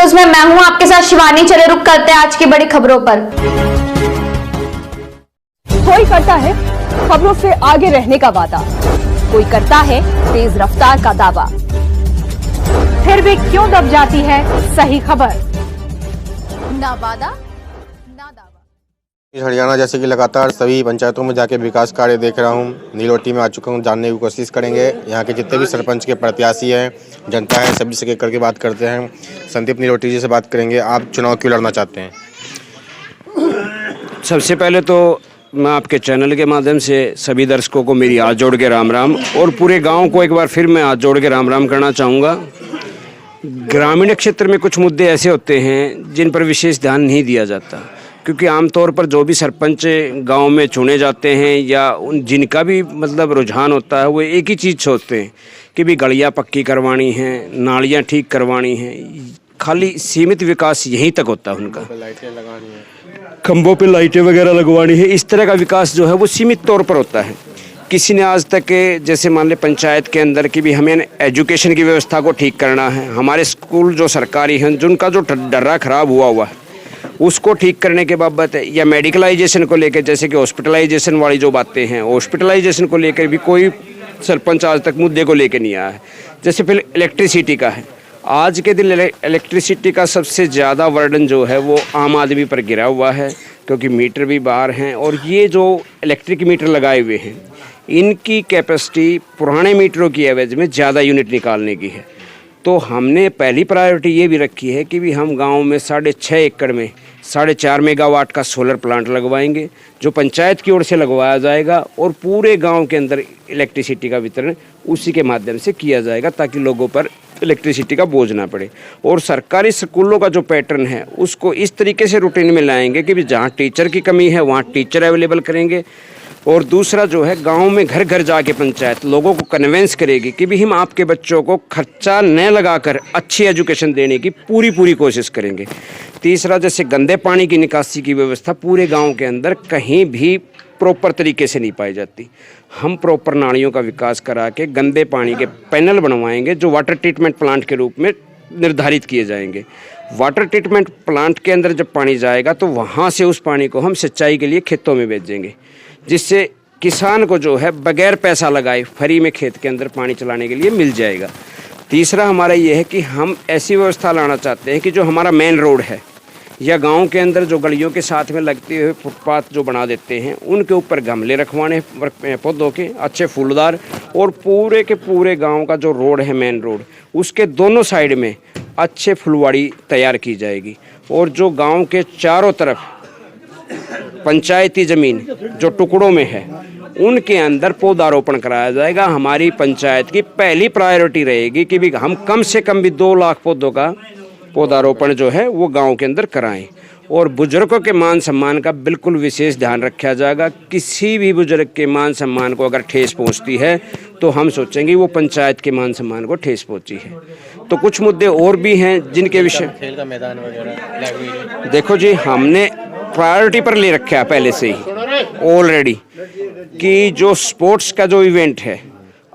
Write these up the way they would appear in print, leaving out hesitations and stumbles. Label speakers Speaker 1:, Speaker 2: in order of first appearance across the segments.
Speaker 1: News में मैं हूं आपके साथ शिवानी। चले रुक करते हैं आज की बड़ी खबरों पर।
Speaker 2: कोई करता है खबरों से आगे रहने का वादा, कोई करता है तेज रफ्तार का दावा, फिर भी क्यों दब जाती है सही खबर? ना वादा ना दावा।
Speaker 3: हरियाणा जैसे कि लगातार सभी पंचायतों में जाके विकास कार्य देख रहा हूं। नीलोटी में आ चुका हूं, जानने की कोशिश करेंगे यहाँ के जितने भी सरपंच के प्रत्याशी हैं, जनता है, सभी से करके बात करते हैं। संदीप नीलोटी जी से बात करेंगे। आप चुनाव क्यों लड़ना चाहते हैं?
Speaker 4: सबसे पहले तो मैं आपके चैनल के माध्यम से सभी दर्शकों को मेरी हाथ जोड़ के राम राम, और पूरे गांव को एक बार फिर मैं हाथ जोड़ के राम राम करना चाहूँगा। ग्रामीण क्षेत्र में कुछ मुद्दे ऐसे होते हैं जिन पर विशेष ध्यान नहीं दिया जाता, क्योंकि आमतौर पर जो भी सरपंच गांव में चुने जाते हैं या उन जिनका भी मतलब रुझान होता है, वो एक ही चीज़ सोचते हैं कि भी गलियाँ पक्की करवानी हैं, नालियाँ ठीक करवानी हैं। खाली सीमित विकास यहीं तक होता है उनका।
Speaker 3: लाइटें लगानी है,
Speaker 4: खंभों पे लाइटें वगैरह लगवानी है, इस तरह का विकास जो है वो सीमित तौर पर होता है। किसी ने आज तक जैसे मान ले पंचायत के अंदर की भी हमें एजुकेशन की व्यवस्था को ठीक करना है, हमारे स्कूल जो सरकारी हैं जिनका जो डर्रा खराब हुआ है उसको ठीक करने के बाबत, या मेडिकलाइजेशन को लेकर, जैसे कि हॉस्पिटलाइजेशन वाली जो बातें हैं, हॉस्पिटलाइजेशन को लेकर भी कोई सरपंच आज तक मुद्दे को लेकर नहीं आया है। जैसे फिर इलेक्ट्रिसिटी का है, आज के दिन इलेक्ट्रिसिटी का सबसे ज़्यादा वर्डन जो है वो आम आदमी पर गिरा हुआ है, क्योंकि मीटर भी बाहर हैं। और ये जो इलेक्ट्रिक मीटर लगाए हुए हैं इनकी कैपेसिटी पुराने मीटरों की एवरेज में ज़्यादा यूनिट निकालने की है। तो हमने पहली प्रायोरिटी ये भी रखी है कि भी हम गांव में 6.5 एकड़ में 4.5 मेगावाट का सोलर प्लांट लगवाएंगे, जो पंचायत की ओर से लगवाया जाएगा, और पूरे गांव के अंदर इलेक्ट्रिसिटी का वितरण उसी के माध्यम से किया जाएगा, ताकि लोगों पर इलेक्ट्रिसिटी का बोझ ना पड़े। और सरकारी स्कूलों का जो पैटर्न है उसको इस तरीके से रूटीन में लाएंगे कि भी जहाँ टीचर की कमी है वहाँ टीचर अवेलेबल करेंगे। और दूसरा जो है, गांव में घर घर जाके पंचायत लोगों को कन्वेंस करेगी कि भी हम आपके बच्चों को खर्चा न लगाकर अच्छी एजुकेशन देने की पूरी कोशिश करेंगे। तीसरा, जैसे गंदे पानी की निकासी की व्यवस्था पूरे गांव के अंदर कहीं भी प्रॉपर तरीके से नहीं पाई जाती। हम प्रॉपर नालियों का विकास करा के गंदे पानी के पैनल बनवाएंगे, जो वाटर ट्रीटमेंट प्लांट के रूप में निर्धारित किए जाएंगे। वाटर ट्रीटमेंट प्लांट के अंदर जब पानी जाएगा तो वहाँ से उस पानी को हम सिंचाई के लिए खेतों में भेजेंगे, जिससे किसान को जो है बगैर पैसा लगाए फ्री में खेत के अंदर पानी चलाने के लिए मिल जाएगा। तीसरा हमारा ये है कि हम ऐसी व्यवस्था लाना चाहते हैं कि जो हमारा मेन रोड है या गांव के अंदर जो गलियों के साथ में लगते हुए फुटपाथ जो बना देते हैं, उनके ऊपर गमले रखवाने पौधों के अच्छे फूलदार, और पूरे के पूरे गांव का जो रोड है मेन रोड, उसके दोनों साइड में अच्छे फुलवाड़ी तैयार की जाएगी। और जो गांव के चारों तरफ पंचायती ज़मीन जो टुकड़ों में है उनके अंदर पौधारोपण कराया जाएगा। हमारी पंचायत की पहली प्रायोरिटी रहेगी कि भी हम कम से कम भी 2 लाख पौधों का पौधारोपण जो है वो गांव के अंदर कराएं। और बुजुर्गों के मान सम्मान का बिल्कुल विशेष ध्यान रखा जाएगा। किसी भी बुजुर्ग के मान सम्मान को अगर ठेस पहुंचती है तो हम सोचेंगे वो पंचायत के मान सम्मान को ठेस पहुंची है। तो कुछ मुद्दे और भी हैं जिनके विषय,
Speaker 3: खेल का मैदान वगैरह,
Speaker 4: देखो जी, हमने प्रायोरिटी पर ले रखा है पहले से ही ऑलरेडी कि जो स्पोर्ट्स का जो इवेंट है,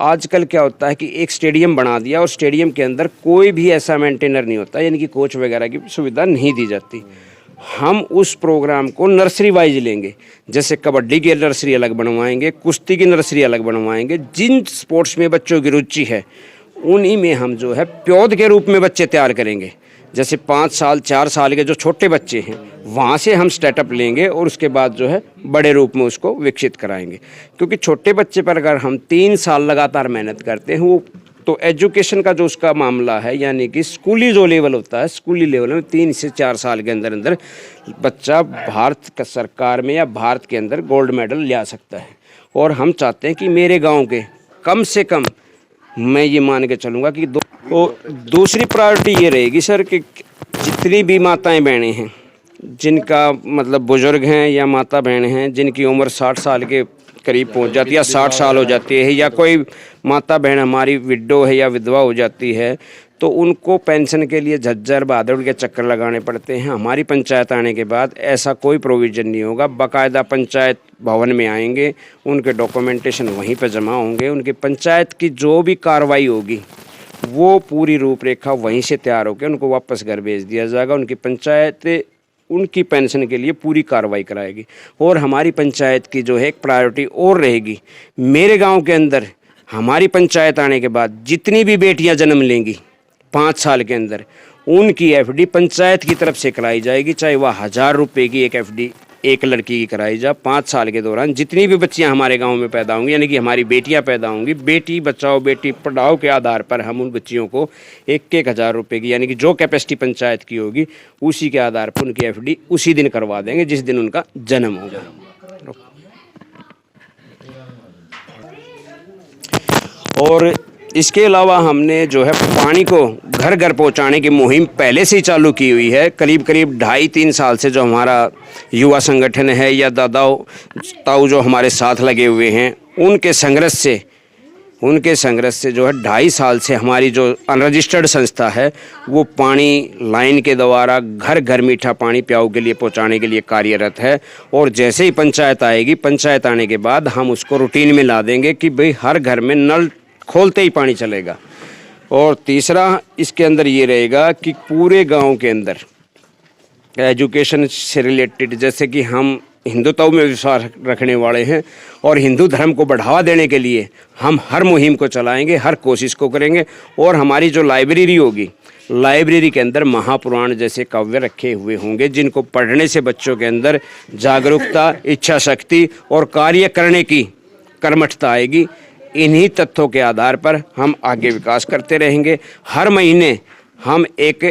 Speaker 4: आजकल क्या होता है कि एक स्टेडियम बना दिया और स्टेडियम के अंदर कोई भी ऐसा मेंटेनर नहीं होता, यानी कि कोच वगैरह की सुविधा नहीं दी जाती। हम उस प्रोग्राम को नर्सरी वाइज लेंगे, जैसे कबड्डी की नर्सरी अलग बनवाएंगे, कुश्ती की नर्सरी अलग बनवाएंगे। जिन स्पोर्ट्स में बच्चों की रुचि है उन्हीं में हम जो है पौध के रूप में बच्चे तैयार करेंगे। जैसे 5 साल 4 साल के जो छोटे बच्चे हैं वहाँ से हम स्टार्टअप लेंगे और उसके बाद जो है बड़े रूप में उसको विकसित कराएंगे। क्योंकि छोटे बच्चे पर अगर हम 3 साल लगातार मेहनत करते हैं, वो तो एजुकेशन का जो उसका मामला है, यानी कि स्कूली जो लेवल होता है, स्कूली लेवल में 3 से 4 साल के अंदर अंदर बच्चा भारत का सरकार में या भारत के अंदर गोल्ड मेडल ले आ सकता है। और हम चाहते हैं कि मेरे गाँव के कम से कम, मैं ये मान के चलूँगा कि दूसरी प्रायोरिटी ये रहेगी सर कि जितनी भी माताएं बहनें हैं, जिनका मतलब बुजुर्ग हैं या माता बहनें हैं जिनकी उम्र 60 साल के करीब पहुंच जाती है या 60 साल हो जाती है, या कोई माता बहन हमारी विडो है या विधवा हो जाती है, तो उनको पेंशन के लिए झज्जर बहादुर के चक्कर लगाने पड़ते हैं। हमारी पंचायत आने के बाद ऐसा कोई प्रोविज़न नहीं होगा। बाकायदा पंचायत भवन में आएंगे, उनके डॉक्यूमेंटेशन वहीं पर जमा होंगे, उनकी पंचायत की जो भी कार्रवाई होगी वो पूरी रूपरेखा वहीं से तैयार होकर उनको वापस घर भेज दिया जाएगा। उनकी पंचायत उनकी पेंशन के लिए पूरी कार्रवाई कराएगी। और हमारी पंचायत की जो है एक प्रायोरिटी और रहेगी, मेरे गांव के अंदर हमारी पंचायत आने के बाद जितनी भी बेटियां जन्म लेंगी 5 साल के अंदर, उनकी एफडी पंचायत की तरफ से कराई जाएगी, चाहे वह 1000 रुपये की एक एफडी एक लड़की की कराई जा। 5 साल के दौरान जितनी भी बच्चियां हमारे गांव में पैदा होंगी, यानी कि हमारी बेटियां पैदा होंगी, बेटी बचाओ बेटी पढ़ाओ के आधार पर हम उन बच्चियों को 1-1000 रुपये की, यानी कि जो कैपेसिटी पंचायत की होगी उसी के आधार पर उनकी एफडी उसी दिन करवा देंगे जिस दिन उनका जन्म होगा। और इसके अलावा हमने जो है पानी को घर घर पहुंचाने की मुहिम पहले से ही चालू की हुई है। करीब 2.5-3 साल से जो हमारा युवा संगठन है या दादाओं ताऊ जो हमारे साथ लगे हुए हैं, उनके संघर्ष से जो है 2.5 साल से हमारी जो अनरजिस्टर्ड संस्था है वो पानी लाइन के द्वारा घर घर मीठा पानी प्याऊ के लिए पहुंचाने के लिए कार्यरत है। और जैसे ही पंचायत आएगी, पंचायत आने के बाद हम उसको रूटीन में ला देंगे कि भाई हर घर में नल खोलते ही पानी चलेगा। और तीसरा इसके अंदर ये रहेगा कि पूरे गांव के अंदर एजुकेशन से रिलेटेड, जैसे कि हम हिंदुत्व में विश्वास रखने वाले हैं और हिंदू धर्म को बढ़ावा देने के लिए हम हर मुहिम को चलाएंगे, हर कोशिश को करेंगे। और हमारी जो लाइब्रेरी होगी, लाइब्रेरी के अंदर महापुराण जैसे काव्य रखे हुए होंगे जिनको पढ़ने से बच्चों के अंदर जागरूकता, इच्छा शक्ति और कार्य करने की कर्मठता आएगी। इन्हीं तथ्यों के आधार पर हम आगे विकास करते रहेंगे। हर महीने हम एक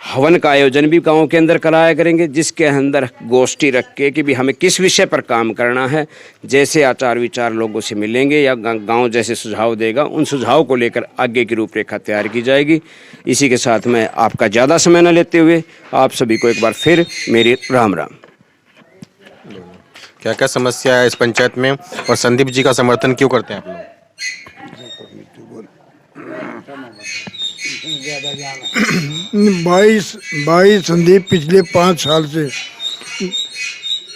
Speaker 4: हवन का आयोजन भी गांव के अंदर कराया करेंगे, जिसके अंदर गोष्ठी रख के कि भी हमें किस विषय पर काम करना है। जैसे आचार विचार लोगों से मिलेंगे या गांव जैसे सुझाव देगा, उन सुझाव को लेकर आगे की रूपरेखा तैयार की जाएगी। इसी के साथ मैं आपका ज़्यादा समय न लेते हुए आप सभी को एक बार फिर मेरी राम राम।
Speaker 3: क्या क्या समस्या है इस पंचायत में और संदीप जी का समर्थन क्यों करते हैं आप लोग?
Speaker 5: भाई संदीप पिछले 5 साल से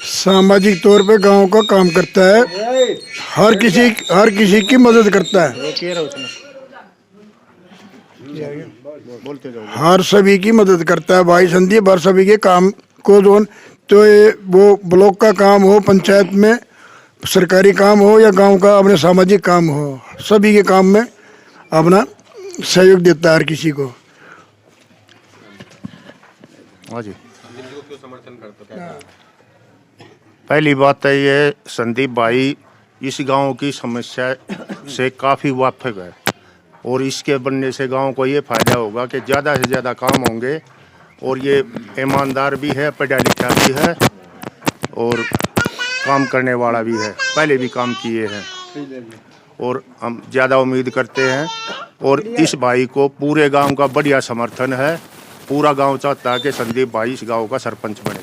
Speaker 5: सामाजिक तौर पे गांव का काम करता है, हर किसी की मदद करता है, हर सभी की मदद करता है भाई संदीप। हर सभी के काम को तो वो ब्लॉक का काम हो, पंचायत में सरकारी काम हो या गांव का अपने सामाजिक काम हो, सभी के काम में अपना सहयोग देता है हर किसी को।
Speaker 6: हाँ जी, पहली बात है ये संदीप भाई इस गांव की समस्या से काफ़ी वाकिफ है और इसके बनने से गांव को ये फायदा होगा कि ज़्यादा से ज़्यादा काम होंगे। और ये ईमानदार भी है, पढ़ा लिखा भी है और काम करने वाला भी है, पहले भी काम किए हैं और हम ज़्यादा उम्मीद करते हैं। और इस भाई को पूरे गांव का बढ़िया समर्थन है, पूरा गांव चाहता है कि संदीप भाई इस गांव का सरपंच बने।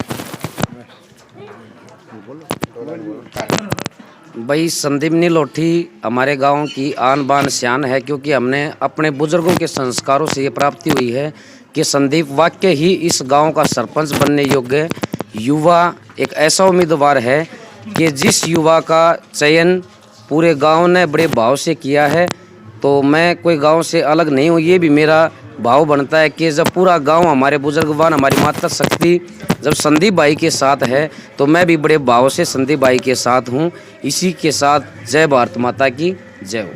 Speaker 7: भाई संदीप नीलोठी हमारे गांव की आन बान शान है, क्योंकि हमने अपने बुजुर्गों के संस्कारों से ये प्राप्ति हुई है कि संदीप वाकई ही इस गांव का सरपंच बनने योग्य युवा एक ऐसा उम्मीदवार है कि जिस युवा का चयन पूरे गांव ने बड़े भाव से किया है। तो मैं कोई गांव से अलग नहीं हूँ, ये भी मेरा भाव बनता है कि जब पूरा गांव हमारे बुजुर्गवान हमारी माता शक्ति जब संदीप भाई के साथ है तो मैं भी बड़े भाव से संदीप भाई के साथ हूँ। इसी के साथ जय भारत माता की जय हो।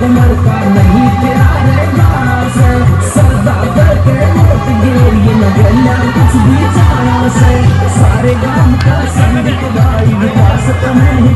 Speaker 8: उमर का नहीं प्यार सरदार के मोट गिरी नगरिया कुछ भी जाना से सारे गांव का संदीप भाई विकास तुम्हें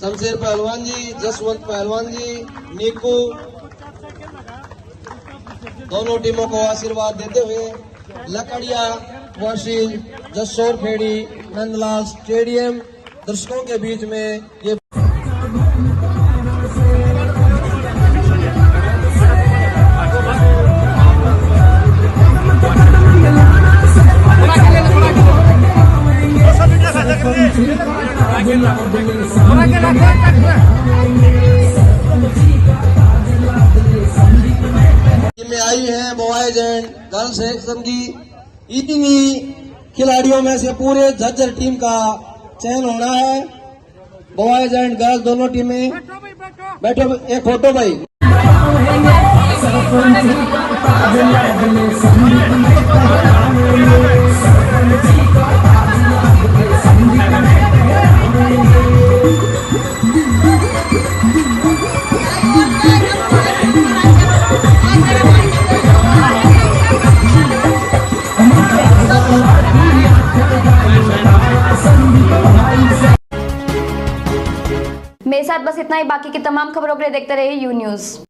Speaker 9: शमशेर पहलवान जी, जसवंत पहलवान जी, नीकू, दोनों टीमों को आशीर्वाद देते हुए लकड़िया वासी जसोर फेड़ी नंदलाल स्टेडियम दर्शकों के बीच में ये में आई है बॉयज एंड गर्ल्स सेक्शन की इतनी खिलाड़ियों में से पूरे झज्जर टीम का चयन होना है। बॉयज एंड गर्ल्स दोनों टीमें बैठो, एक फोटो भाई।
Speaker 1: मेरे साथ बस इतना ही। बाकी की तमाम खबरों के लिए देखते रहिए यू न्यूज़।